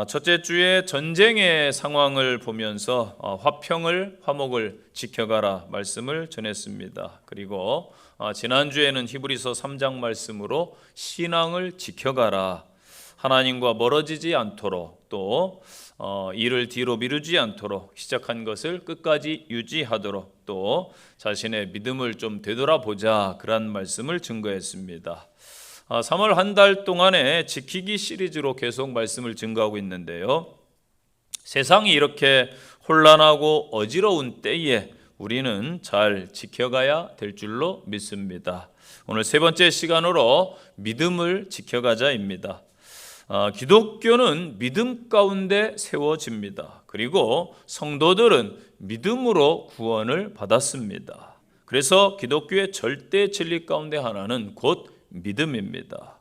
첫째 주에 전쟁의 상황을 보면서 화목을 지켜가라 말씀을 전했습니다. 그리고 지난주에는 히브리서 3장 말씀으로 신앙을 지켜가라, 하나님과 멀어지지 않도록 또 일을 뒤로 미루지 않도록 시작한 것을 끝까지 유지하도록 또 자신의 믿음을 좀 되돌아보자, 그런 말씀을 증거했습니다. 3월 한 달 동안에 지키기 시리즈로 계속 말씀을 증거하고 있는데요, 세상이 이렇게 혼란하고 어지러운 때에 우리는 잘 지켜가야 될 줄로 믿습니다. 오늘 세 번째 시간으로 믿음을 지켜가자입니다. 기독교는 믿음 가운데 세워집니다. 그리고 성도들은 믿음으로 구원을 받았습니다. 그래서 기독교의 절대 진리 가운데 하나는 곧 믿음입니다.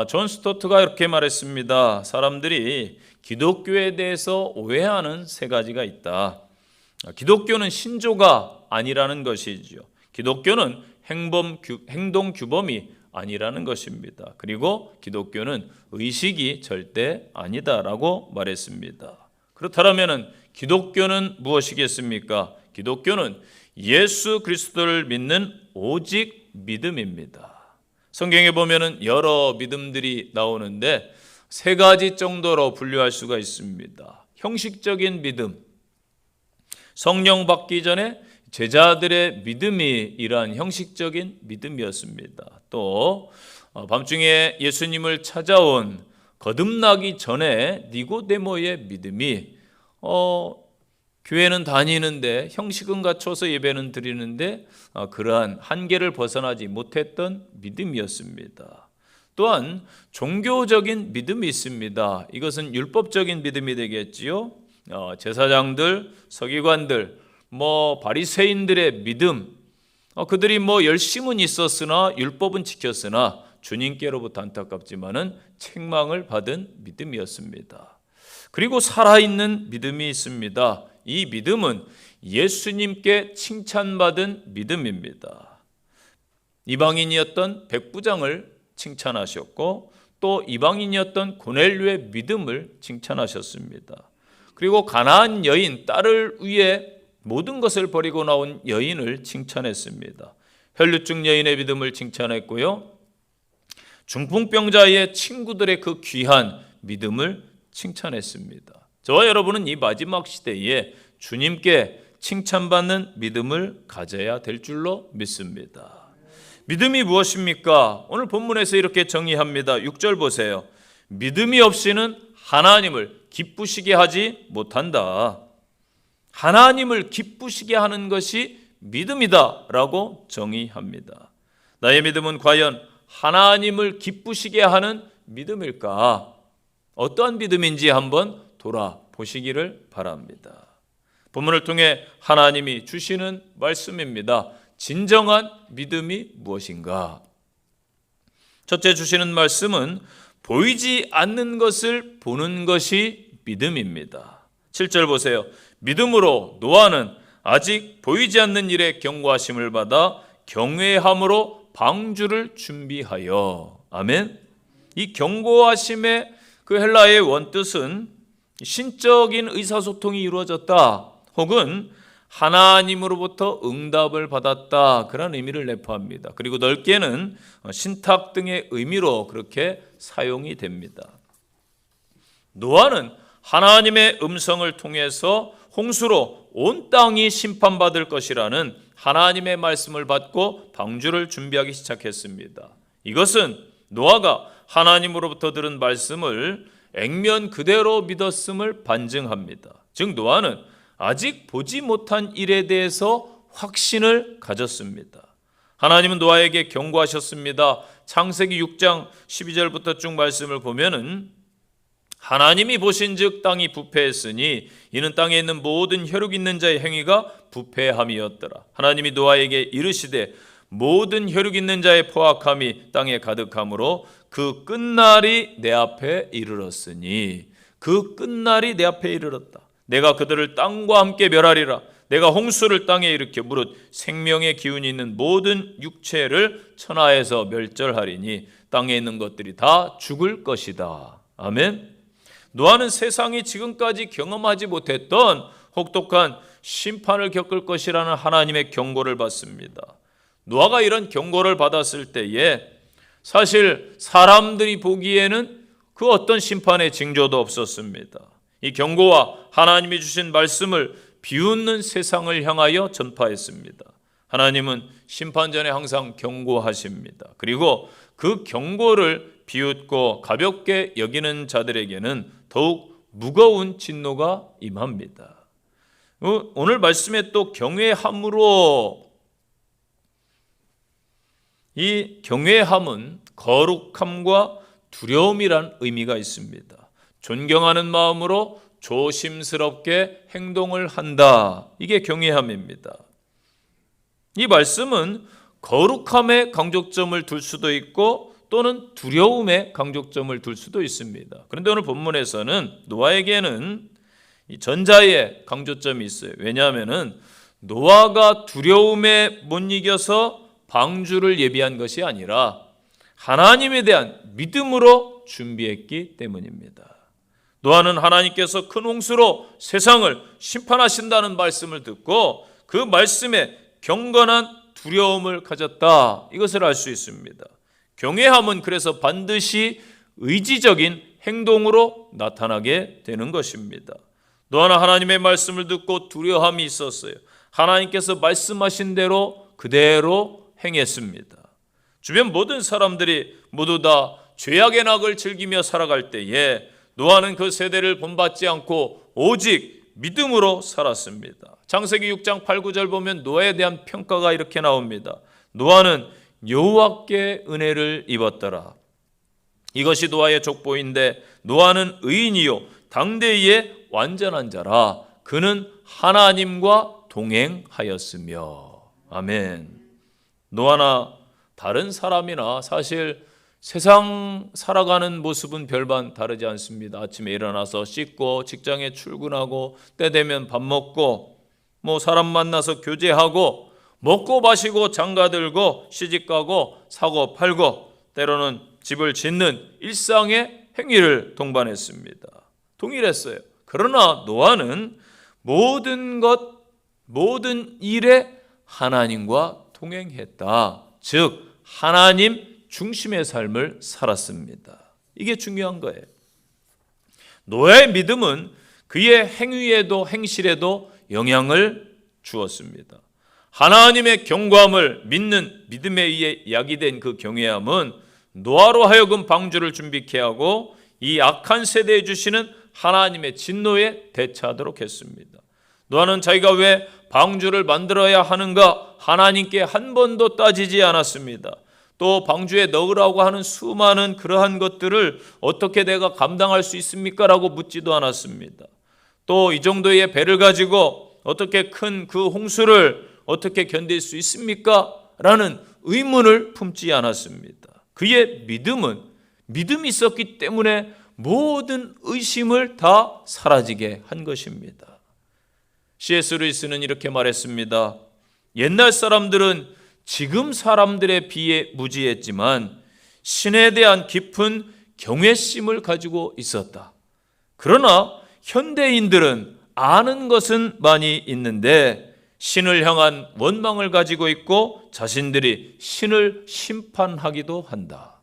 존 스토트가 이렇게 말했습니다. 사람들이 기독교에 대해서 오해하는 세 가지가 있다. 기독교는 신조가 아니라는 것이지요. 기독교는 행동 규범이 아니라는 것입니다. 그리고 기독교는 의식이 절대 아니다라고 말했습니다. 그렇다면 기독교는 무엇이겠습니까? 기독교는 예수 그리스도를 믿는 오직 믿음입니다. 성경에 보면은 여러 믿음들이 나오는데 세 가지 정도로 분류할 수가 있습니다. 형식적인 믿음, 성령 받기 전에 제자들의 믿음이 이러한 형식적인 믿음이었습니다. 또 밤중에 예수님을 찾아온 거듭나기 전에 니고데모의 믿음이 교회는 다니는데 형식은 갖춰서 예배는 드리는데 그러한 한계를 벗어나지 못했던 믿음이었습니다. 또한 종교적인 믿음이 있습니다. 이것은 율법적인 믿음이 되겠지요. 제사장들, 서기관들, 바리새인들의 믿음, 그들이 열심은 있었으나 율법은 지켰으나 주님께로부터 안타깝지만은 책망을 받은 믿음이었습니다. 그리고 살아있는 믿음이 있습니다. 이 믿음은 예수님께 칭찬받은 믿음입니다. 이방인이었던 백부장을 칭찬하셨고 또 이방인이었던 고넬료의 믿음을 칭찬하셨습니다. 그리고 가나안 여인, 딸을 위해 모든 것을 버리고 나온 여인을 칭찬했습니다. 혈루증 여인의 믿음을 칭찬했고요, 중풍병자의 친구들의 그 귀한 믿음을 칭찬했습니다. 저와 여러분은 이 마지막 시대에 주님께 칭찬받는 믿음을 가져야 될 줄로 믿습니다. 믿음이 무엇입니까? 오늘 본문에서 이렇게 정의합니다. 6절 보세요. 믿음이 없이는 하나님을 기쁘시게 하지 못한다. 하나님을 기쁘시게 하는 것이 믿음이다 라고 정의합니다. 나의 믿음은 과연 하나님을 기쁘시게 하는 믿음일까? 어떠한 믿음인지 한번 돌아보시기를 바랍니다. 본문을 통해 하나님이 주시는 말씀입니다. 진정한 믿음이 무엇인가? 첫째 주시는 말씀은 보이지 않는 것을 보는 것이 믿음입니다. 7절 보세요. 믿음으로 노아는 아직 보이지 않는 일에 경고하심을 받아 경외함으로 방주를 준비하여. 아멘. 이 경고하심의 그 헬라어의 원뜻은 신적인 의사소통이 이루어졌다 혹은 하나님으로부터 응답을 받았다, 그런 의미를 내포합니다. 그리고 넓게는 신탁 등의 의미로 그렇게 사용이 됩니다. 노아는 하나님의 음성을 통해서 홍수로 온 땅이 심판받을 것이라는 하나님의 말씀을 받고 방주를 준비하기 시작했습니다. 이것은 노아가 하나님으로부터 들은 말씀을 액면 그대로 믿었음을 반증합니다. 즉 노아는 아직 보지 못한 일에 대해서 확신을 가졌습니다. 하나님은 노아에게 경고하셨습니다. 창세기 6장 12절부터 쭉 말씀을 보면은 하나님이 보신즉 땅이 부패했으니 이는 땅에 있는 모든 혈육 있는 자의 행위가 부패함이었더라. 하나님이 노아에게 이르시되 모든 혈육 있는 자의 포악함이 땅에 가득함으로 그 끝날이 내 앞에 이르렀으니, 그 끝날이 내 앞에 이르렀다. 내가 그들을 땅과 함께 멸하리라. 내가 홍수를 땅에 일으켜 무릇 생명의 기운이 있는 모든 육체를 천하에서 멸절하리니 땅에 있는 것들이 다 죽을 것이다. 아멘. 노아는 세상이 지금까지 경험하지 못했던 혹독한 심판을 겪을 것이라는 하나님의 경고를 받습니다. 노아가 이런 경고를 받았을 때에 사실 사람들이 보기에는 그 어떤 심판의 징조도 없었습니다. 이 경고와 하나님이 주신 말씀을 비웃는 세상을 향하여 전파했습니다. 하나님은 심판 전에 항상 경고하십니다. 그리고 그 경고를 비웃고 가볍게 여기는 자들에게는 더욱 무거운 진노가 임합니다. 오늘 말씀에 또 경외함으로, 이 경외함은 거룩함과 두려움이란 의미가 있습니다. 존경하는 마음으로 조심스럽게 행동을 한다. 이게 경외함입니다. 이 말씀은 거룩함에 강조점을 둘 수도 있고 또는 두려움에 강조점을 둘 수도 있습니다. 그런데 오늘 본문에서는 노아에게는 이 전자에 강조점이 있어요. 왜냐하면 노아가 두려움에 못 이겨서 방주를 예비한 것이 아니라 하나님에 대한 믿음으로 준비했기 때문입니다. 노아는 하나님께서 큰 홍수로 세상을 심판하신다는 말씀을 듣고 그 말씀에 경건한 두려움을 가졌다. 이것을 알 수 있습니다. 경외함은 그래서 반드시 의지적인 행동으로 나타나게 되는 것입니다. 노아는 하나님의 말씀을 듣고 두려움이 있었어요. 하나님께서 말씀하신 대로 그대로 행했습니다. 주변 모든 사람들이 모두 다 죄악의 낙을 즐기며 살아갈 때에 노아는 그 세대를 본받지 않고 오직 믿음으로 살았습니다. 창세기 6장 8, 9절 보면 노아에 대한 평가가 이렇게 나옵니다. 노아는 여호와께 은혜를 입었더라. 이것이 노아의 족보인데 노아는 의인이요 당대의 완전한 자라. 그는 하나님과 동행하였으며. 아멘. 노아나 다른 사람이나 사실 세상 살아가는 모습은 별반 다르지 않습니다. 아침에 일어나서 씻고 직장에 출근하고 때 되면 밥 먹고 사람 만나서 교제하고 먹고 마시고 장가 들고 시집가고 사고 팔고 때로는 집을 짓는 일상의 행위를 동반했습니다. 동일했어요. 그러나 노아는 모든 일에 하나님과 동행했다. 즉 하나님 중심의 삶을 살았습니다. 이게 중요한 거예요. 노아의 믿음은 그의 행위에도 행실에도 영향을 주었습니다. 하나님의 경고함을 믿는 믿음에 의해 야기된 그 경외함은 노아로 하여금 방주를 준비케 하고 이 악한 세대에 주시는 하나님의 진노에 대처하도록 했습니다. 노아는 자기가 왜 방주를 만들어야 하는가 하나님께 한 번도 따지지 않았습니다. 또 방주에 넣으라고 하는 수많은 그러한 것들을 어떻게 내가 감당할 수 있습니까? 라고 묻지도 않았습니다. 또 이 정도의 배를 가지고 어떻게 큰 그 홍수를 어떻게 견딜 수 있습니까? 라는 의문을 품지 않았습니다. 그의 믿음이 있었기 때문에 모든 의심을 다 사라지게 한 것입니다. C.S. 루이스는 이렇게 말했습니다. 옛날 사람들은 지금 사람들에 비해 무지했지만 신에 대한 깊은 경외심을 가지고 있었다. 그러나 현대인들은 아는 것은 많이 있는데 신을 향한 원망을 가지고 있고 자신들이 신을 심판하기도 한다.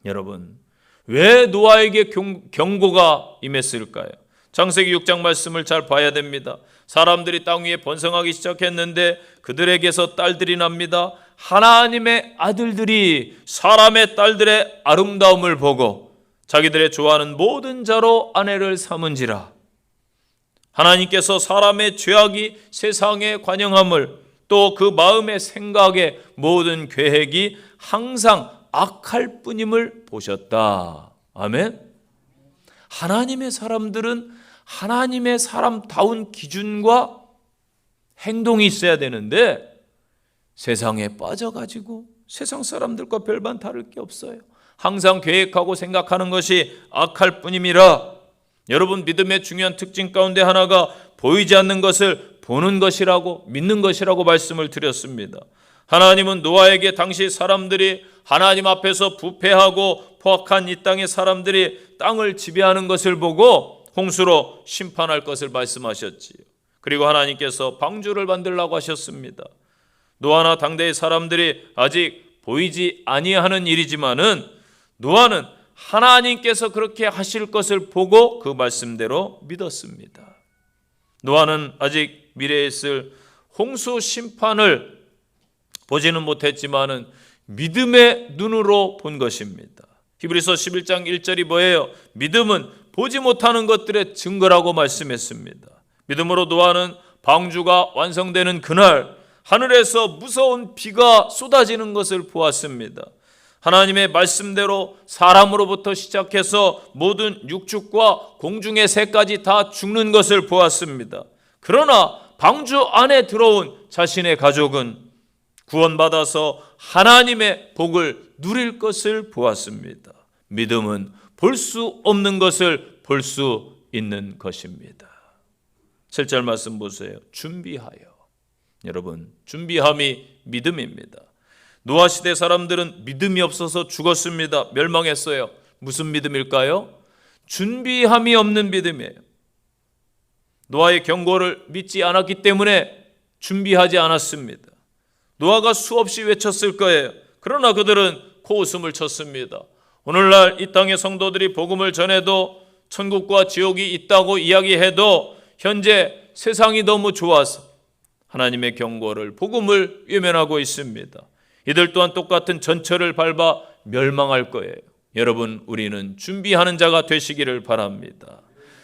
여러분, 왜 노아에게 경고가 임했을까요? 창세기 6장 말씀을 잘 봐야 됩니다. 사람들이 땅 위에 번성하기 시작했는데 그들에게서 딸들이 납니다. 하나님의 아들들이 사람의 딸들의 아름다움을 보고 자기들의 좋아하는 모든 자로 아내를 삼은지라. 하나님께서 사람의 죄악이 세상에 관영함을 또 그 마음의 생각의 모든 계획이 항상 악할 뿐임을 보셨다. 아멘. 하나님의 사람들은 하나님의 사람다운 기준과 행동이 있어야 되는데 세상에 빠져가지고 세상 사람들과 별반 다를 게 없어요. 항상 계획하고 생각하는 것이 악할 뿐임이라. 여러분, 믿음의 중요한 특징 가운데 하나가 보이지 않는 것을 보는 것이라고 믿는 것이라고 말씀을 드렸습니다. 하나님은 노아에게 당시 사람들이 하나님 앞에서 부패하고 포악한 이 땅의 사람들이 땅을 지배하는 것을 보고 홍수로 심판할 것을 말씀하셨지요. 그리고 하나님께서 방주를 만들라고 하셨습니다. 노아나 당대의 사람들이 아직 보이지 아니하는 일이지만은 노아는 하나님께서 그렇게 하실 것을 보고 그 말씀대로 믿었습니다. 노아는 아직 미래에 있을 홍수 심판을 보지는 못했지만은 믿음의 눈으로 본 것입니다. 히브리서 11장 1절이 뭐예요? 믿음은 보지 못하는 것들의 증거라고 말씀했습니다. 믿음으로 노아는 방주가 완성되는 그날 하늘에서 무서운 비가 쏟아지는 것을 보았습니다. 하나님의 말씀대로 사람으로부터 시작해서 모든 육축과 공중의 새까지 다 죽는 것을 보았습니다. 그러나 방주 안에 들어온 자신의 가족은 구원받아서 하나님의 복을 누릴 것을 보았습니다. 믿음은 볼 수 없는 것을 볼 수 있는 것입니다. 7절 말씀 보세요. 준비하여. 여러분, 준비함이 믿음입니다. 노아 시대 사람들은 믿음이 없어서 죽었습니다. 멸망했어요. 무슨 믿음일까요? 준비함이 없는 믿음이에요. 노아의 경고를 믿지 않았기 때문에 준비하지 않았습니다. 노아가 수없이 외쳤을 거예요. 그러나 그들은 코웃음을 쳤습니다. 오늘날 이 땅의 성도들이 복음을 전해도 천국과 지옥이 있다고 이야기해도 현재 세상이 너무 좋아서 하나님의 경고를, 복음을 외면하고 있습니다. 이들 또한 똑같은 전철을 밟아 멸망할 거예요. 여러분, 우리는 준비하는 자가 되시기를 바랍니다.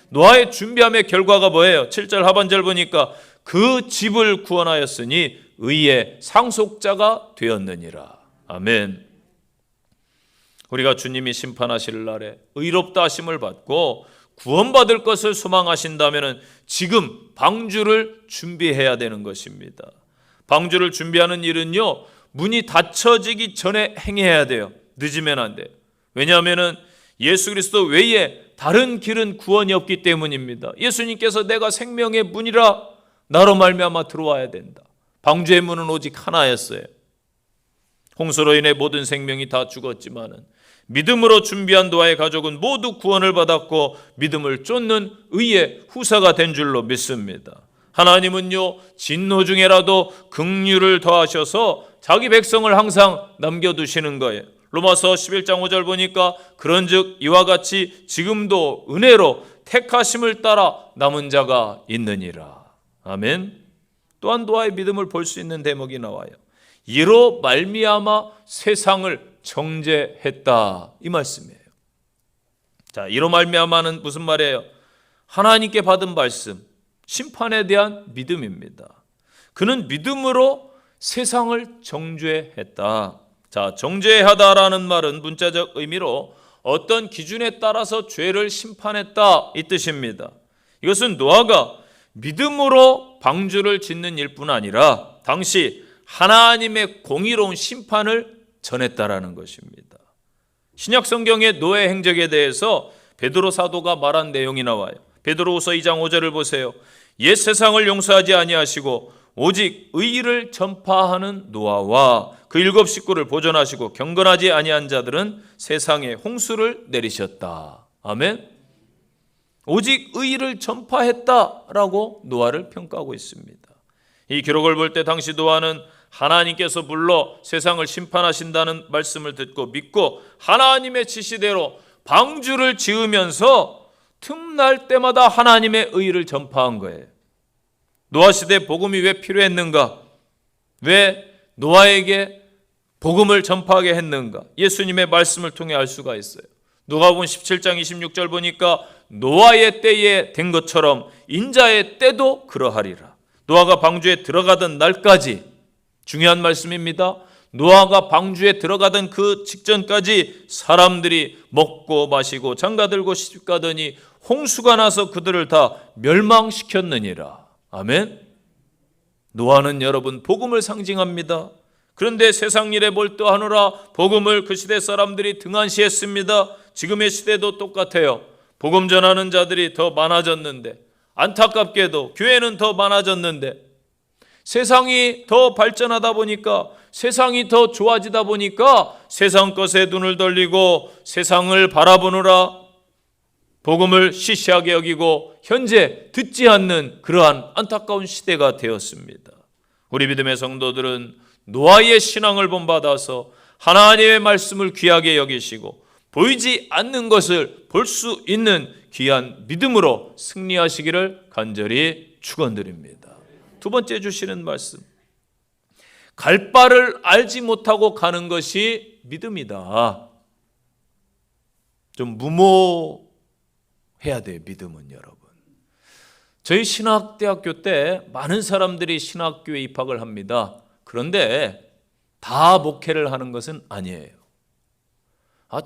노아의 준비함의 결과가 뭐예요? 7절 하반절 보니까 그 집을 구원하였으니 의의 상속자가 되었느니라. 아멘. 우리가 주님이 심판하실 날에 의롭다 하심을 받고 구원받을 것을 소망하신다면 지금 방주를 준비해야 되는 것입니다. 방주를 준비하는 일은요, 문이 닫혀지기 전에 행해야 돼요. 늦으면 안 돼요. 왜냐하면 예수 그리스도 외에 다른 길은 구원이 없기 때문입니다. 예수님께서 내가 생명의 문이라 나로 말미암아 들어와야 된다. 방주의 문은 오직 하나였어요. 홍수로 인해 모든 생명이 다 죽었지만은 믿음으로 준비한 노아의 가족은 모두 구원을 받았고 믿음을 쫓는 의의 후사가 된 줄로 믿습니다. 하나님은요, 진노 중에라도 긍휼을 더하셔서 자기 백성을 항상 남겨두시는 거예요. 로마서 11장 5절 보니까 그런즉 이와 같이 지금도 은혜로 택하심을 따라 남은 자가 있느니라. 아멘. 또한 노아의 믿음을 볼 수 있는 대목이 나와요. 이로 말미암아 세상을 정죄했다, 이 말씀이에요. 자, 이로 말미암아는 무슨 말이에요? 하나님께 받은 말씀, 심판에 대한 믿음입니다. 그는 믿음으로 세상을 정죄했다. 자, 정죄하다라는 말은 문자적 의미로 어떤 기준에 따라서 죄를 심판했다, 이 뜻입니다. 이것은 노아가 믿음으로 방주를 짓는 일뿐 아니라 당시 하나님의 공의로운 심판을 전했다라는 것입니다. 신약 성경의 노예 행적에 대해서 베드로 사도가 말한 내용이 나와요. 베드로후서 2장 5절을 보세요. 옛 세상을 용서하지 아니하시고 오직 의를 전파하는 노아와 그 7 식구를 보존하시고 경건하지 아니한 자들은 세상에 홍수를 내리셨다. 아멘. 오직 의를 전파했다라고 노아를 평가하고 있습니다. 이 기록을 볼 때 당시 노아는 하나님께서 불러 세상을 심판하신다는 말씀을 듣고 믿고 하나님의 지시대로 방주를 지으면서 틈날 때마다 하나님의 의를 전파한 거예요. 노아 시대 복음이 왜 필요했는가? 왜 노아에게 복음을 전파하게 했는가? 예수님의 말씀을 통해 알 수가 있어요. 누가복음 17장 26절 보니까 노아의 때에 된 것처럼 인자의 때도 그러하리라. 노아가 방주에 들어가던 날까지, 중요한 말씀입니다. 노아가 방주에 들어가던 그 직전까지 사람들이 먹고 마시고 장가들고 시집가더니 홍수가 나서 그들을 다 멸망시켰느니라. 아멘. 노아는 여러분 복음을 상징합니다. 그런데 세상 일에 몰두하느라 복음을 그 시대 사람들이 등한시했습니다. 지금의 시대도 똑같아요. 복음 전하는 자들이 더 많아졌는데, 안타깝게도 교회는 더 많아졌는데, 세상이 더 발전하다 보니까 세상이 더 좋아지다 보니까 세상 것에 눈을 돌리고 세상을 바라보느라 복음을 시시하게 여기고 현재 듣지 않는 그러한 안타까운 시대가 되었습니다. 우리 믿음의 성도들은 노아의 신앙을 본받아서 하나님의 말씀을 귀하게 여기시고 보이지 않는 것을 볼 수 있는 귀한 믿음으로 승리하시기를 간절히 축원드립니다. 두 번째 주시는 말씀, 갈 바를 알지 못하고 가는 것이 믿음이다. 좀 무모해야 돼요. 믿음은 여러분. 저희 신학대학교 때 많은 사람들이 신학교에 입학을 합니다. 그런데 다 목회를 하는 것은 아니에요.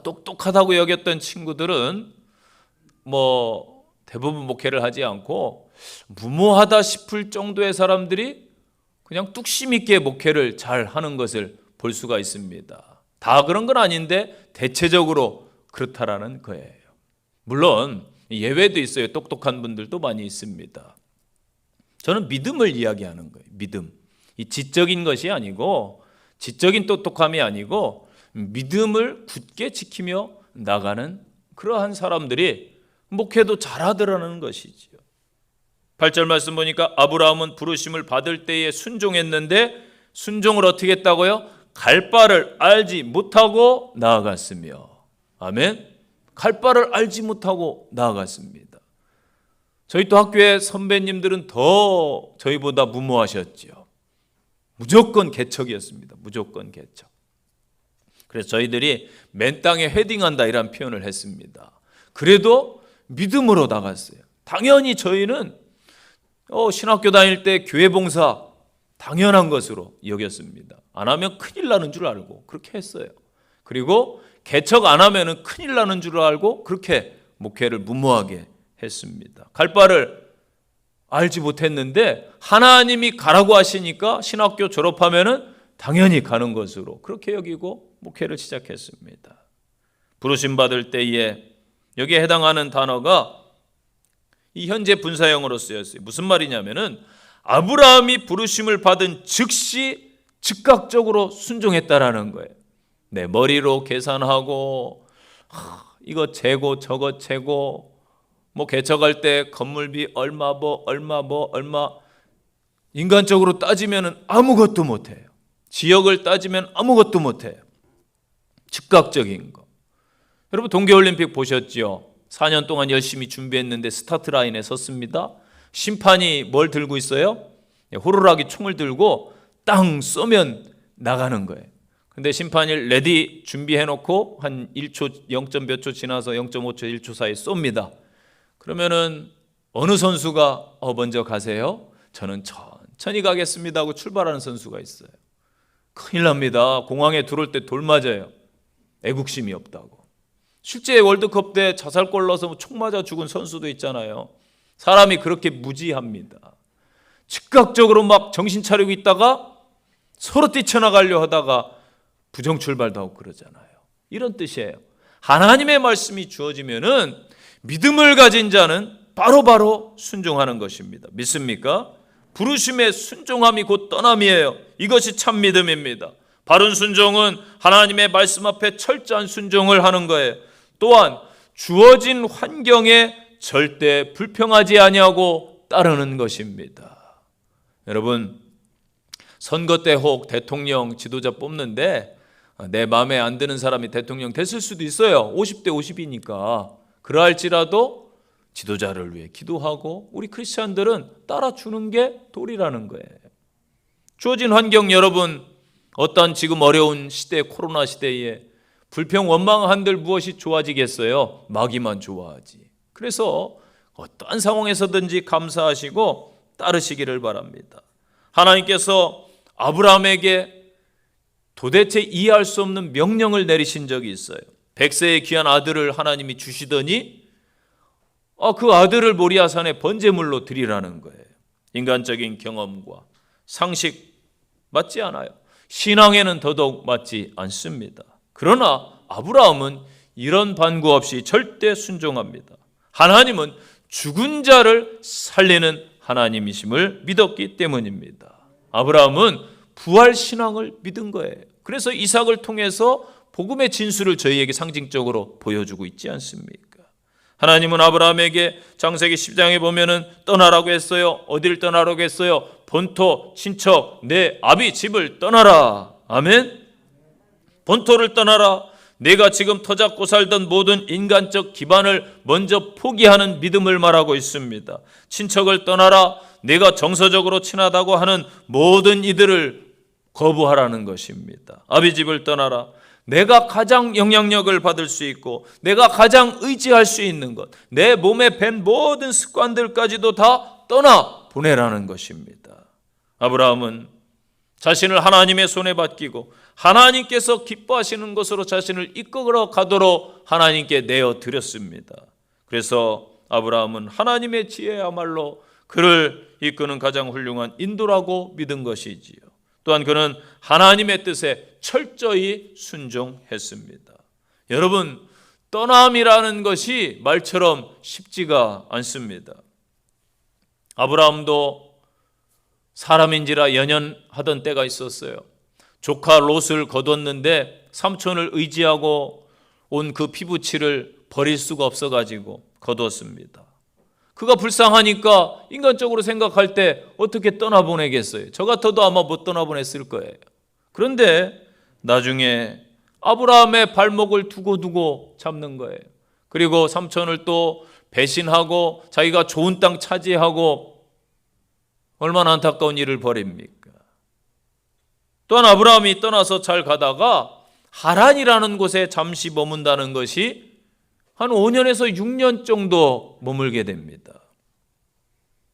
똑똑하다고 여겼던 친구들은 대부분 목회를 하지 않고 무모하다 싶을 정도의 사람들이 그냥 뚝심 있게 목회를 잘 하는 것을 볼 수가 있습니다. 다 그런 건 아닌데 대체적으로 그렇다라는 거예요. 물론 예외도 있어요. 똑똑한 분들도 많이 있습니다. 저는 믿음을 이야기하는 거예요. 믿음. 이 지적인 것이 아니고, 지적인 똑똑함이 아니고 믿음을 굳게 지키며 나가는 그러한 사람들이 목회도 잘하더라는 것이지요. 8절 말씀 보니까 아브라함은 부르심을 받을 때에 순종했는데 순종을 어떻게 했다고요? 갈 바를 알지 못하고 나아갔으며. 아멘. 갈 바를 알지 못하고 나아갔습니다. 저희 또 학교의 선배님들은 더 저희보다 무모하셨죠. 무조건 개척이었습니다. 무조건 개척. 그래서 저희들이 맨 땅에 헤딩한다 이런 표현을 했습니다. 그래도 믿음으로 나갔어요. 당연히 저희는 신학교 다닐 때 교회 봉사 당연한 것으로 여겼습니다. 안 하면 큰일 나는 줄 알고 그렇게 했어요. 그리고 개척 안 하면 큰일 나는 줄 알고 그렇게 목회를 무모하게 했습니다. 갈 바를 알지 못했는데 하나님이 가라고 하시니까 신학교 졸업하면 당연히 가는 것으로 그렇게 여기고 목회를 시작했습니다. 부르심 받을 때에 여기에 해당하는 단어가 이 현재 분사형으로 쓰였어요. 무슨 말이냐면은 아브라함이 부르심을 받은 즉시 즉각적으로 순종했다라는 거예요. 내 머리로 계산하고 이거 재고 저거 재고 개척할 때 건물비 얼마 인간적으로 따지면은 아무것도 못해요. 지역을 따지면 아무것도 못해요. 즉각적인 거. 여러분 동계올림픽 보셨죠? 4년 동안 열심히 준비했는데 스타트 라인에 섰습니다. 심판이 뭘 들고 있어요? 호루라기 총을 들고 땅 쏘면 나가는 거예요. 근데 심판이 레디 준비해놓고 한 1초 0점 몇 초 지나서 0.5초 1초 사이에 쏩니다. 그러면은 어느 선수가 먼저 가세요? 저는 천천히 가겠습니다 하고 출발하는 선수가 있어요. 큰일 납니다. 공항에 들어올 때 돌 맞아요. 애국심이 없다고. 실제 월드컵 때 자살골 넣어서 총 맞아 죽은 선수도 있잖아요. 사람이 그렇게 무지합니다. 즉각적으로 막 정신 차리고 있다가 서로 뛰쳐나가려 하다가 부정출발도 하고 그러잖아요. 이런 뜻이에요. 하나님의 말씀이 주어지면은 믿음을 가진 자는 바로바로 순종하는 것입니다. 믿습니까? 부르심의 순종함이 곧 떠남이에요. 이것이 참 믿음입니다. 바른 순종은 하나님의 말씀 앞에 철저한 순종을 하는 거예요. 또한 주어진 환경에 절대 불평하지 아니하고 따르는 것입니다. 여러분 선거 때 혹 대통령 지도자 뽑는데 내 마음에 안 드는 사람이 대통령 됐을 수도 있어요. 50대 50이니까. 그러할지라도 지도자를 위해 기도하고 우리 크리스찬들은 따라주는 게 도리라는 거예요. 주어진 환경 여러분 어떤 지금 어려운 시대 코로나 시대에 불평 원망한들 무엇이 좋아지겠어요? 마귀만 좋아하지. 그래서 어떠한 상황에서든지 감사하시고 따르시기를 바랍니다. 하나님께서 아브라함에게 도대체 이해할 수 없는 명령을 내리신 적이 있어요. 100세의 귀한 아들을 하나님이 주시더니 그 아들을 모리아산에 번제물로 드리라는 거예요. 인간적인 경험과 상식 맞지 않아요. 신앙에는 더더욱 맞지 않습니다. 그러나 아브라함은 이런 반구 없이 절대 순종합니다. 하나님은 죽은 자를 살리는 하나님이심을 믿었기 때문입니다. 아브라함은 부활 신앙을 믿은 거예요. 그래서 이삭을 통해서 복음의 진수를 저희에게 상징적으로 보여주고 있지 않습니까? 하나님은 아브라함에게 창세기 10장에 보면은 떠나라고 했어요. 어딜 떠나라고 했어요? 본토, 친척, 내 아비 집을 떠나라. 아멘. 본토를 떠나라. 내가 지금 터잡고 살던 모든 인간적 기반을 먼저 포기하는 믿음을 말하고 있습니다. 친척을 떠나라. 내가 정서적으로 친하다고 하는 모든 이들을 거부하라는 것입니다. 아비 집을 떠나라. 내가 가장 영향력을 받을 수 있고 내가 가장 의지할 수 있는 것, 내 몸에 밴 모든 습관들까지도 다 떠나 보내라는 것입니다. 아브라함은 자신을 하나님의 손에 맡기고 하나님께서 기뻐하시는 것으로 자신을 이끌어 가도록 하나님께 내어드렸습니다. 그래서 아브라함은 하나님의 지혜야말로 그를 이끄는 가장 훌륭한 인도라고 믿은 것이지요. 또한 그는 하나님의 뜻에 철저히 순종했습니다. 여러분, 떠남이라는 것이 말처럼 쉽지가 않습니다. 아브라함도 사람인지라 연연하던 때가 있었어요. 조카 롯을 거뒀는데 삼촌을 의지하고 온 그 피부치를 버릴 수가 없어가지고 거뒀습니다. 그가 불쌍하니까 인간적으로 생각할 때 어떻게 떠나보내겠어요? 저 같아도 아마 못 떠나보냈을 거예요. 그런데 나중에 아브라함의 발목을 두고두고 잡는 거예요. 그리고 삼촌을 또 배신하고 자기가 좋은 땅 차지하고 얼마나 안타까운 일을 벌입니까? 또한 아브라함이 떠나서 잘 가다가 하란이라는 곳에 잠시 머문다는 것이 한 5년에서 6년 정도 머물게 됩니다.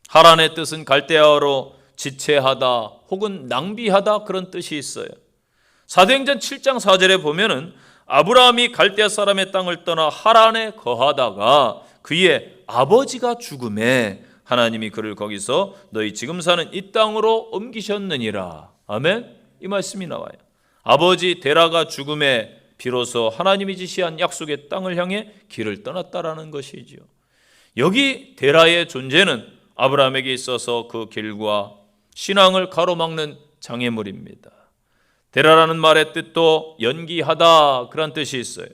하란의 뜻은 갈대아어로 지체하다 혹은 낭비하다 그런 뜻이 있어요. 사도행전 7장 4절에 보면은 아브라함이 갈대아 사람의 땅을 떠나 하란에 거하다가 그의 아버지가 죽음에 하나님이 그를 거기서 너희 지금 사는 이 땅으로 옮기셨느니라. 아멘. 이 말씀이 나와요. 아버지 데라가 죽음에 비로소 하나님이 지시한 약속의 땅을 향해 길을 떠났다라는 것이지요. 여기 데라의 존재는 아브라함에게 있어서 그 길과 신앙을 가로막는 장애물입니다. 데라라는 말의 뜻도 연기하다 그런 뜻이 있어요.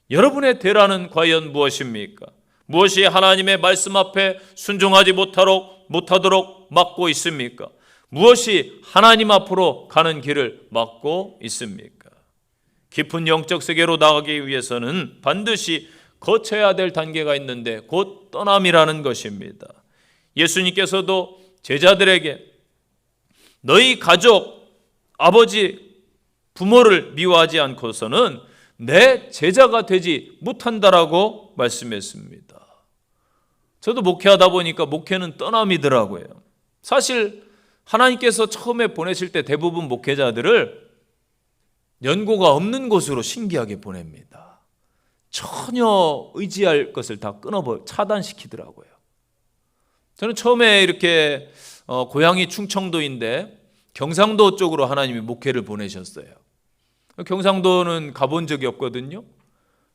여러분의 데라는 과연 무엇입니까? 무엇이 하나님의 말씀 앞에 순종하지 못하도록 막고 있습니까? 무엇이 하나님 앞으로 가는 길을 막고 있습니까? 깊은 영적 세계로 나가기 위해서는 반드시 거쳐야 될 단계가 있는데 곧 떠남이라는 것입니다. 예수님께서도 제자들에게 너희 가족, 아버지, 부모를 미워하지 않고서는 내 제자가 되지 못한다라고 말씀했습니다. 저도 목회하다 보니까 목회는 떠남이더라고요. 사실 하나님께서 처음에 보내실 때 대부분 목회자들을 연고가 없는 곳으로 신기하게 보냅니다. 전혀 의지할 것을 다 차단시키더라고요. 저는 처음에 이렇게 고향이 충청도인데 경상도 쪽으로 하나님이 목회를 보내셨어요. 경상도는 가본 적이 없거든요.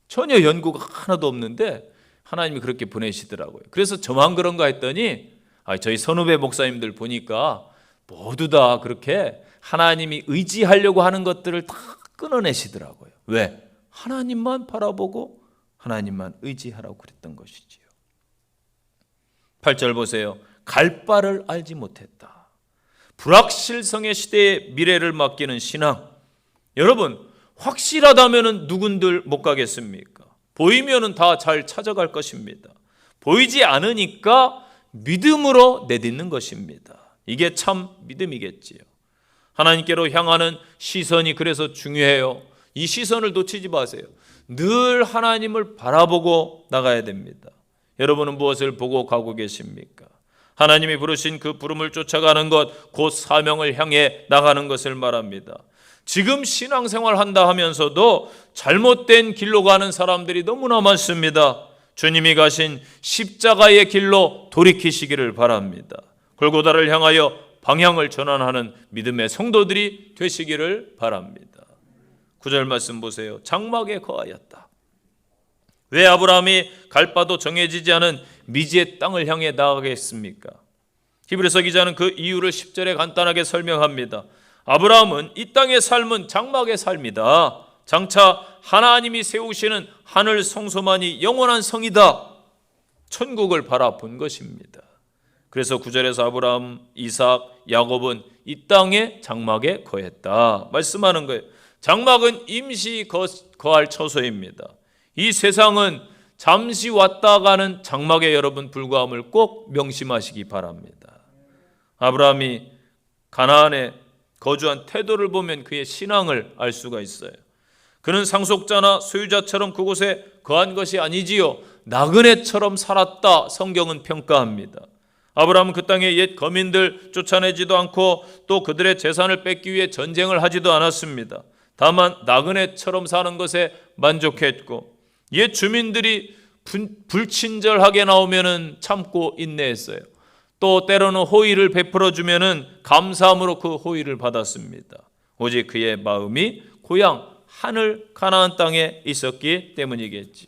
전혀 연고가 하나도 없는데 하나님이 그렇게 보내시더라고요. 그래서 저만 그런가 했더니 저희 선후배 목사님들 보니까 모두 다 그렇게 하나님이 의지하려고 하는 것들을 다 끊어내시더라고요. 왜? 하나님만 바라보고 하나님만 의지하라고 그랬던 것이지요. 8절 보세요. 갈 바를 알지 못했다. 불확실성의 시대에 미래를 맡기는 신앙. 여러분, 확실하다면 누군들 못 가겠습니까? 보이면 다 잘 찾아갈 것입니다. 보이지 않으니까 믿음으로 내딛는 것입니다. 이게 참 믿음이겠지요. 하나님께로 향하는 시선이 그래서 중요해요. 이 시선을 놓치지 마세요. 늘 하나님을 바라보고 나가야 됩니다. 여러분은 무엇을 보고 가고 계십니까? 하나님이 부르신 그 부름을 쫓아가는 것, 곧 사명을 향해 나가는 것을 말합니다. 지금 신앙생활 한다 하면서도 잘못된 길로 가는 사람들이 너무나 많습니다. 주님이 가신 십자가의 길로 돌이키시기를 바랍니다. 골고다를 향하여 방향을 전환하는 믿음의 성도들이 되시기를 바랍니다. 9절 말씀 보세요. 장막에 거하였다. 왜 아브라함이 갈 바도 정해지지 않은 미지의 땅을 향해 나아가겠습니까? 히브리서 기자는 그 이유를 10절에 간단하게 설명합니다. 아브라함은 이 땅의 삶은 장막의 삶이다. 장차 하나님이 세우시는 하늘 성소만이 영원한 성이다. 천국을 바라본 것입니다. 그래서 9절에서 아브라함, 이삭, 야곱은 이 땅의 장막에 거했다 말씀하는 거예요. 장막은 임시 거할 처소입니다. 이 세상은 잠시 왔다 가는 장막에 여러분 불과함을 꼭 명심하시기 바랍니다. 아브라함이 가나안에 거주한 태도를 보면 그의 신앙을 알 수가 있어요. 그는 상속자나 소유자처럼 그곳에 거한 것이 아니지요. 나그네처럼 살았다 성경은 평가합니다. 아브라함은 그 땅의 옛 거민들 쫓아내지도 않고 또 그들의 재산을 뺏기 위해 전쟁을 하지도 않았습니다. 다만 나그네처럼 사는 것에 만족했고 옛 주민들이 불친절하게 나오면은 참고 인내했어요. 또 때로는 호의를 베풀어 주면은 감사함으로 그 호의를 받았습니다. 오직 그의 마음이 고향 하늘 가나안 땅에 있었기 때문이겠지요.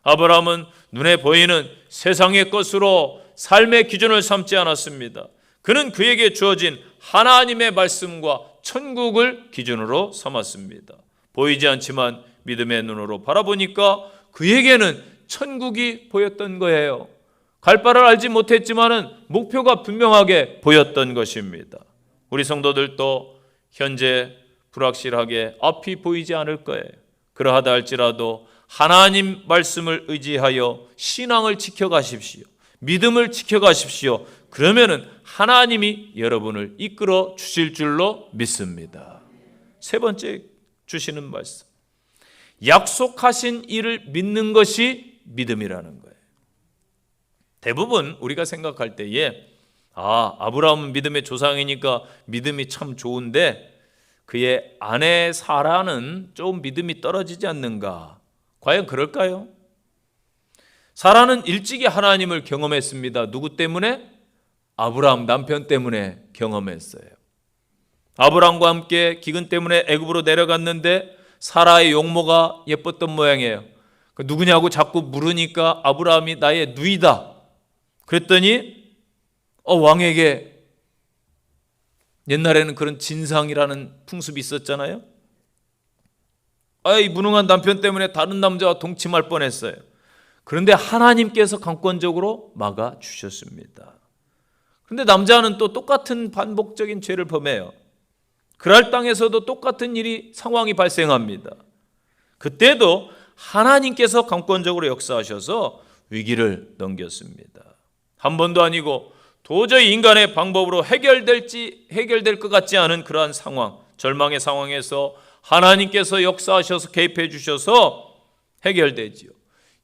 아브라함은 눈에 보이는 세상의 것으로 삶의 기준을 삼지 않았습니다. 그는 그에게 주어진 하나님의 말씀과 천국을 기준으로 삼았습니다. 보이지 않지만 믿음의 눈으로 바라보니까 그에게는 천국이 보였던 거예요. 갈 바를 알지 못했지만은 목표가 분명하게 보였던 것입니다. 우리 성도들도 현재 불확실하게 앞이 보이지 않을 거예요. 그러하다 할지라도 하나님 말씀을 의지하여 신앙을 지켜가십시오. 믿음을 지켜가십시오. 그러면은 하나님이 여러분을 이끌어 주실 줄로 믿습니다. 세 번째 주시는 말씀. 약속하신 일을 믿는 것이 믿음이라는 거예요. 대부분 우리가 생각할 때에 아브라함은 믿음의 조상이니까 믿음이 참 좋은데 그의 아내 사라는 좀 믿음이 떨어지지 않는가? 과연 그럴까요? 사라는 일찍이 하나님을 경험했습니다. 누구 때문에? 아브라함 남편 때문에 경험했어요. 아브라함과 함께 기근 때문에 애굽으로 내려갔는데 사라의 용모가 예뻤던 모양이에요. 누구냐고 자꾸 물으니까 아브라함이 나의 누이다. 그랬더니 왕에게 옛날에는 그런 진상이라는 풍습이 있었잖아요. 이 무능한 남편 때문에 다른 남자와 동침할 뻔했어요. 그런데 하나님께서 강권적으로 막아주셨습니다. 그런데 남자는 또 똑같은 반복적인 죄를 범해요. 그랄 땅에서도 똑같은 상황이 발생합니다. 그때도 하나님께서 강권적으로 역사하셔서 위기를 넘겼습니다. 한 번도 아니고 도저히 인간의 방법으로 해결될 것 같지 않은 그러한 상황, 절망의 상황에서 하나님께서 역사하셔서 개입해 주셔서 해결되지요.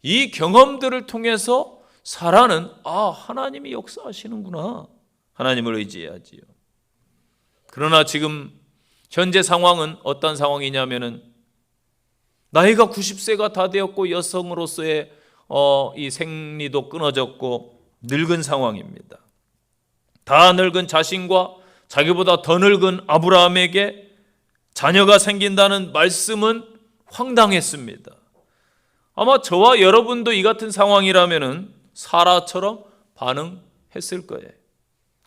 이 경험들을 통해서 사라는 하나님이 역사하시는구나. 하나님을 의지해야지요. 그러나 지금 현재 상황은 어떤 상황이냐면은 나이가 90세가 다 되었고 여성으로서의 이 생리도 끊어졌고 늙은 상황입니다. 다 늙은 자신과 자기보다 더 늙은 아브라함에게 자녀가 생긴다는 말씀은 황당했습니다. 아마 저와 여러분도 이 같은 상황이라면은 사라처럼 반응했을 거예요.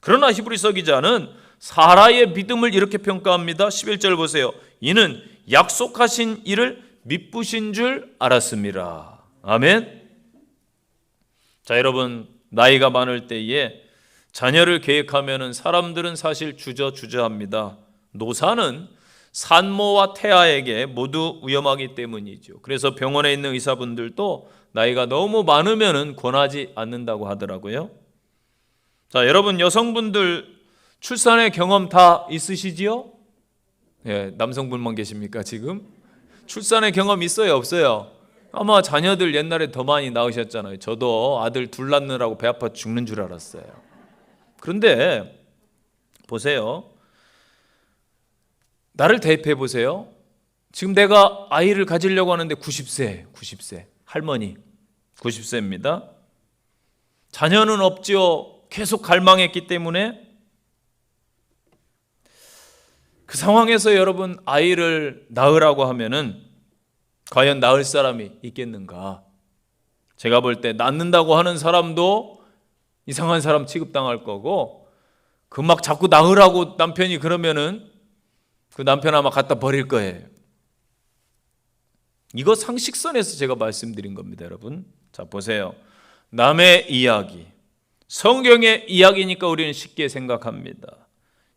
그러나 히브리서 기자는 사라의 믿음을 이렇게 평가합니다. 11절 보세요. 이는 약속하신 일을 미쁘신 줄 알았습니다. 아멘. 자, 여러분 나이가 많을 때에 자녀를 계획하면은 사람들은 사실 주저합니다. 노사는 산모와 태아에게 모두 위험하기 때문이죠. 그래서 병원에 있는 의사분들도 나이가 너무 많으면은 권하지 않는다고 하더라고요. 자, 여러분 여성분들 출산의 경험 다 있으시지요? 남성분만 계십니까 지금? 출산의 경험 있어요, 없어요? 아마 자녀들 옛날에 더 많이 낳으셨잖아요. 저도 아들 둘 낳느라고 배 아파 죽는 줄 알았어요. 그런데 보세요. 나를 대입해 보세요. 지금 내가 아이를 가지려고 하는데 90세 할머니 90세입니다. 자녀는 없지요. 계속 갈망했기 때문에 그 상황에서 여러분 아이를 낳으라고 하면은 과연 낳을 사람이 있겠는가? 제가 볼 때 낳는다고 하는 사람도 이상한 사람 취급당할 거고 그 막 자꾸 낳으라고 남편이 그러면은 그 남편 아마 갖다 버릴 거예요. 이거 상식선에서 제가 말씀드린 겁니다, 여러분. 자, 보세요. 남의 이야기, 성경의 이야기니까 우리는 쉽게 생각합니다.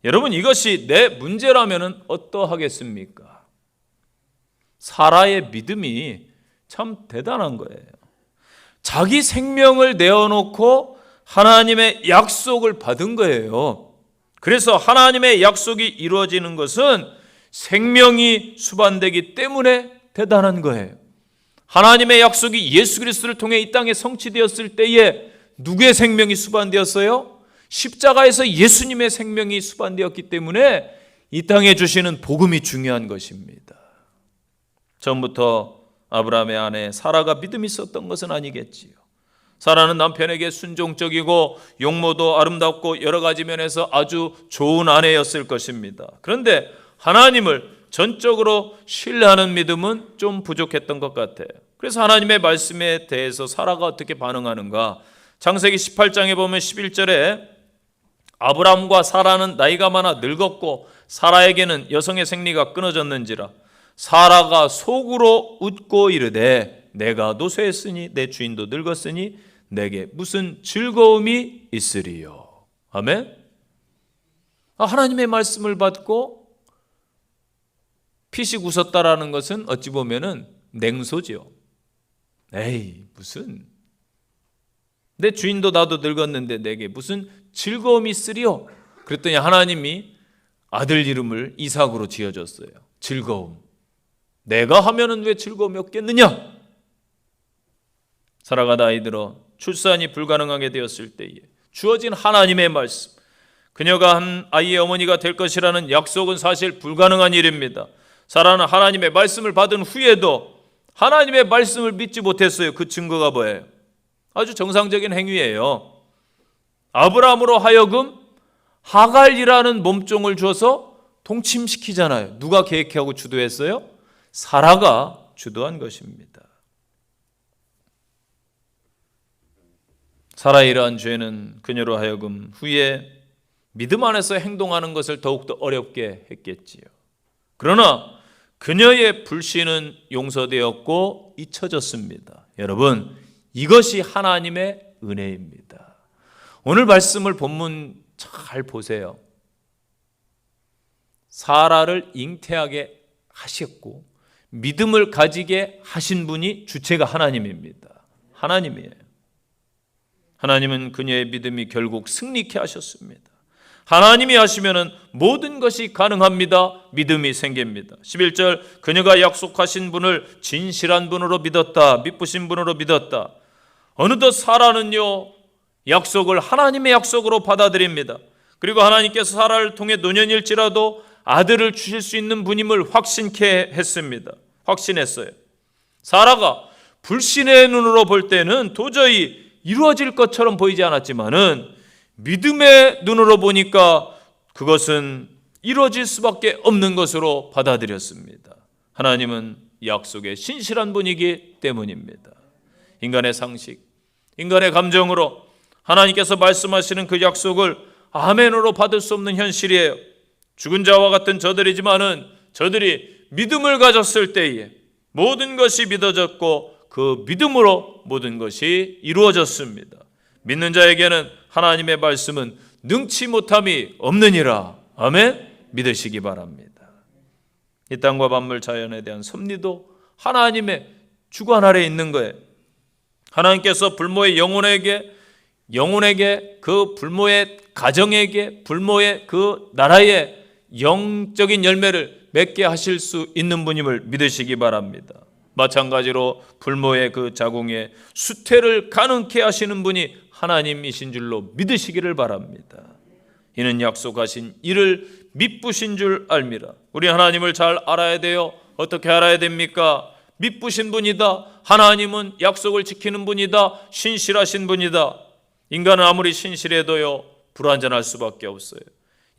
여러분, 이것이 내 문제라면 어떠하겠습니까? 사라의 믿음이 참 대단한 거예요. 자기 생명을 내어놓고 하나님의 약속을 받은 거예요. 그래서 하나님의 약속이 이루어지는 것은 생명이 수반되기 때문에 대단한 거예요. 하나님의 약속이 예수 그리스도를 통해 이 땅에 성취되었을 때에 누구의 생명이 수반되었어요? 십자가에서 예수님의 생명이 수반되었기 때문에 이 땅에 주시는 복음이 중요한 것입니다. 처음부터 아브라함의 아내 사라가 믿음이 있었던 것은 아니겠지요. 사라는 남편에게 순종적이고 용모도 아름답고 여러 가지 면에서 아주 좋은 아내였을 것입니다. 그런데 하나님을 전적으로 신뢰하는 믿음은 좀 부족했던 것 같아요. 그래서 하나님의 말씀에 대해서 사라가 어떻게 반응하는가? 창세기 18장에 보면 11절에 아브람과 사라는 나이가 많아 늙었고 사라에게는 여성의 생리가 끊어졌는지라 사라가 속으로 웃고 이르되 내가 노쇠했으니 내 주인도 늙었으니 내게 무슨 즐거움이 있으리요. 아멘. 하나님의 말씀을 받고 피식 웃었다라는 것은 어찌 보면은 냉소죠. 에이, 무슨 내 주인도 나도 늙었는데 내게 무슨 즐거움이 있으리요. 그랬더니 하나님이 아들 이름을 이삭으로 지어줬어요. 즐거움. 내가 하면은 왜 즐거움이 없겠느냐? 사라가 나이 들어 출산이 불가능하게 되었을 때에 주어진 하나님의 말씀, 그녀가 한 아이의 어머니가 될 것이라는 약속은 사실 불가능한 일입니다. 사라는 하나님의 말씀을 받은 후에도 하나님의 말씀을 믿지 못했어요. 그 증거가 뭐예요? 아주 정상적인 행위예요. 아브라함으로 하여금 하갈이라는 몸종을 줘서 동침시키잖아요. 누가 계획하고 주도했어요? 사라가 주도한 것입니다. 사라의 이러한 죄는 그녀로 하여금 후에 믿음 안에서 행동하는 것을 더욱더 어렵게 했겠지요. 그러나 그녀의 불신은 용서되었고 잊혀졌습니다. 여러분, 이것이 하나님의 은혜입니다. 오늘 말씀을 본문 잘 보세요. 사라를 잉태하게 하셨고 믿음을 가지게 하신 분이 주체가 하나님입니다. 하나님이에요. 하나님은 그녀의 믿음이 결국 승리케 하셨습니다. 하나님이 하시면은 모든 것이 가능합니다. 믿음이 생깁니다. 11절 그녀가 약속하신 분을 진실한 분으로 믿었다. 믿으신 분으로 믿었다. 어느덧 사라는요 약속을 하나님의 약속으로 받아들입니다. 그리고 하나님께서 사라를 통해 노년일지라도 아들을 주실 수 있는 분임을 확신케 했습니다. 확신했어요. 사라가 불신의 눈으로 볼 때는 도저히 이루어질 것처럼 보이지 않았지만은 믿음의 눈으로 보니까 그것은 이루어질 수밖에 없는 것으로 받아들였습니다. 하나님은 약속에 신실한 분이기 때문입니다. 인간의 상식, 인간의 감정으로 하나님께서 말씀하시는 그 약속을 아멘으로 받을 수 없는 현실이에요. 죽은 자와 같은 저들이지만은 저들이 믿음을 가졌을 때에 모든 것이 믿어졌고 그 믿음으로 모든 것이 이루어졌습니다. 믿는 자에게는 하나님의 말씀은 능치 못함이 없느니라. 아멘. 믿으시기 바랍니다. 이 땅과 만물 자연에 대한 섭리도 하나님의 주관 아래에 있는 거예요. 하나님께서 불모의 영혼에게 그 불모의 가정에게 불모의 그 나라의 영적인 열매를 맺게 하실 수 있는 분임을 믿으시기 바랍니다. 마찬가지로 불모의 그 자궁에 수태를 가능케 하시는 분이 하나님이신 줄로 믿으시기를 바랍니다. 이는 약속하신 이를 믿으신 줄 알미라. 우리 하나님을 잘 알아야 돼요. 어떻게 알아야 됩니까? 믿으신 분이다. 하나님은 약속을 지키는 분이다. 신실하신 분이다. 인간은 아무리 신실해도요 불완전할 수밖에 없어요.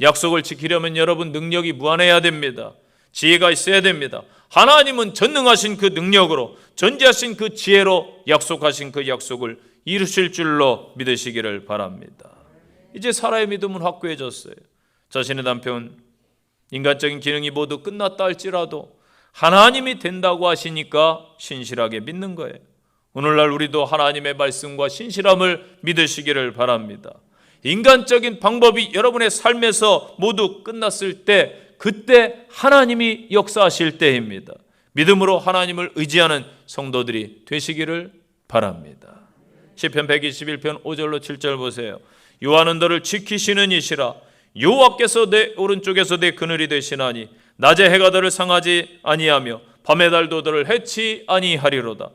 약속을 지키려면 여러분 능력이 무한해야 됩니다. 지혜가 있어야 됩니다. 하나님은 전능하신 그 능력으로 전지하신 그 지혜로 약속하신 그 약속을 이루실 줄로 믿으시기를 바랍니다. 이제 사라의 믿음은 확고해졌어요. 자신의 남편 인간적인 기능이 모두 끝났다 할지라도 하나님이 된다고 하시니까 신실하게 믿는 거예요. 오늘날 우리도 하나님의 말씀과 신실함을 믿으시기를 바랍니다. 인간적인 방법이 여러분의 삶에서 모두 끝났을 때, 그때 하나님이 역사하실 때입니다. 믿음으로 하나님을 의지하는 성도들이 되시기를 바랍니다. 시편 121편 5절로 7절 보세요. 여호와는 너를 지키시는 이시라. 여호와께서 내 오른쪽에서 내 그늘이 되시나니 낮에 해가 너를 상하지 아니하며 밤의 달도 너를 해치 아니하리로다.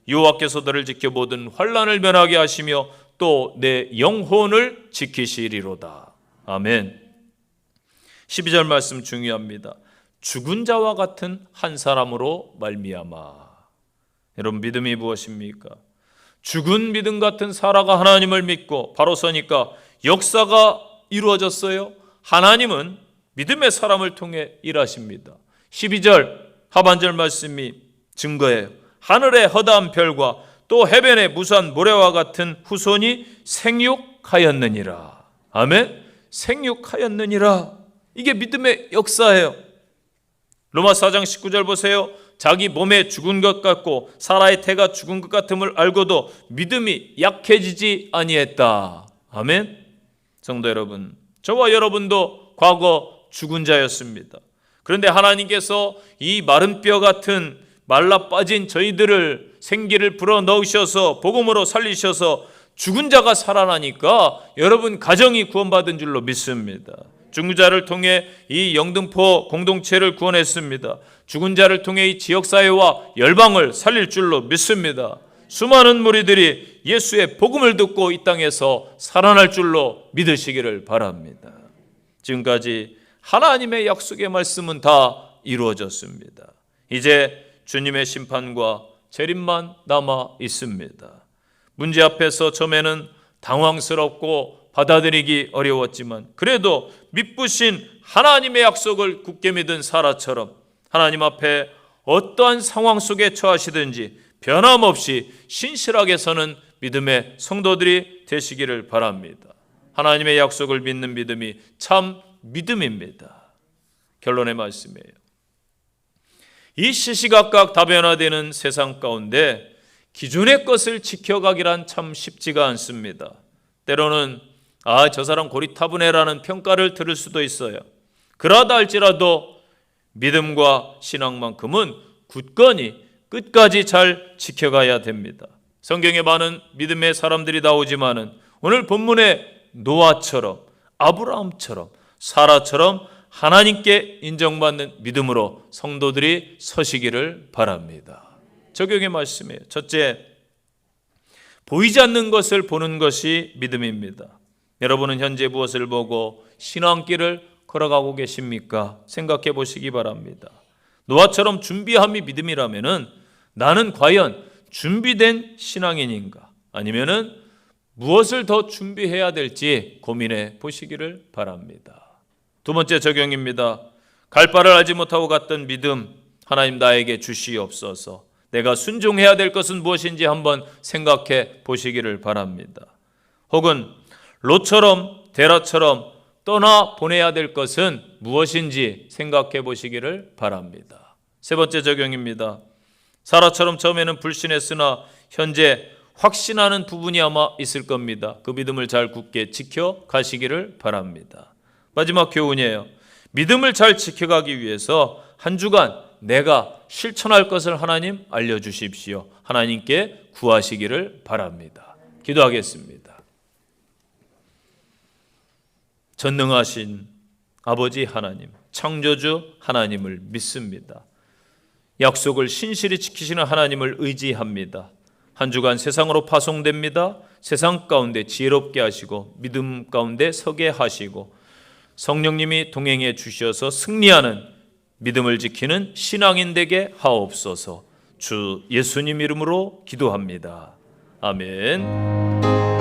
여호와께서 너를 지켜 모든 환난을 면하게 하시며 또 내 영혼을 지키시리로다. 아멘. 12절 말씀 중요합니다. 죽은 자와 같은 한 사람으로 말미암아. 여러분, 믿음이 무엇입니까? 죽은 믿음 같은 사라가 하나님을 믿고 바로 서니까 역사가 이루어졌어요. 하나님은 믿음의 사람을 통해 일하십니다. 12절 하반절 말씀이 증거예요. 하늘의 허다한 별과 또 해변의 무수한 모래와 같은 후손이 생육하였느니라. 아멘. 생육하였느니라. 이게 믿음의 역사예요. 로마서 4장 19절 보세요. 자기 몸에 죽은 것 같고 사라의 태가 죽은 것 같음을 알고도 믿음이 약해지지 아니했다. 아멘. 성도 여러분, 저와 여러분도 과거 죽은 자였습니다. 그런데 하나님께서 이 마른 뼈 같은 말라 빠진 저희들을 생기를 불어넣으셔서 복음으로 살리셔서 죽은 자가 살아나니까 여러분 가정이 구원받은 줄로 믿습니다. 죽은 자를 통해 이 영등포 공동체를 구원했습니다. 죽은 자를 통해 이 지역사회와 열방을 살릴 줄로 믿습니다. 수많은 무리들이 예수의 복음을 듣고 이 땅에서 살아날 줄로 믿으시기를 바랍니다. 지금까지 하나님의 약속의 말씀은 다 이루어졌습니다. 이제 주님의 심판과 재림만 남아 있습니다. 문제 앞에서 처음에는 당황스럽고 받아들이기 어려웠지만 그래도 믿으신 하나님의 약속을 굳게 믿은 사라처럼 하나님 앞에 어떠한 상황 속에 처하시든지 변함없이 신실하게 서는 믿음의 성도들이 되시기를 바랍니다. 하나님의 약속을 믿는 믿음이 참 믿음입니다. 결론의 말씀이에요. 이 시시각각 다변화되는 세상 가운데 기존의 것을 지켜가기란 참 쉽지가 않습니다. 때로는 저 사람 고리타분해라는 평가를 들을 수도 있어요. 그러다 할지라도 믿음과 신앙만큼은 굳건히 끝까지 잘 지켜가야 됩니다. 성경에 많은 믿음의 사람들이 나오지만은 오늘 본문의 노아처럼 아브라함처럼 사라처럼 하나님께 인정받는 믿음으로 성도들이 서시기를 바랍니다. 적용의 말씀이에요. 첫째, 보이지 않는 것을 보는 것이 믿음입니다. 여러분은 현재 무엇을 보고 신앙길을 걸어가고 계십니까? 생각해 보시기 바랍니다. 노아처럼 준비함이 믿음이라면은 나는 과연 준비된 신앙인인가? 아니면은 무엇을 더 준비해야 될지 고민해 보시기를 바랍니다. 두 번째 적용입니다. 갈 바를 알지 못하고 갔던 믿음, 하나님 나에게 주시옵소서. 내가 순종해야 될 것은 무엇인지 한번 생각해 보시기를 바랍니다. 혹은 롯처럼 데라처럼 떠나 보내야 될 것은 무엇인지 생각해 보시기를 바랍니다. 세 번째 적용입니다. 사라처럼 처음에는 불신했으나 현재 확신하는 부분이 아마 있을 겁니다. 그 믿음을 잘 굳게 지켜가시기를 바랍니다. 마지막 교훈이에요. 믿음을 잘 지켜가기 위해서 한 주간 내가 실천할 것을 하나님 알려주십시오. 하나님께 구하시기를 바랍니다. 기도하겠습니다. 전능하신 아버지 하나님, 창조주 하나님을 믿습니다. 약속을 신실히 지키시는 하나님을 의지합니다. 한 주간 세상으로 파송됩니다. 세상 가운데 지혜롭게 하시고 믿음 가운데 서게 하시고 성령님이 동행해 주셔서 승리하는 믿음을 지키는 신앙인 되게 하옵소서. 주 예수님 이름으로 기도합니다. 아멘.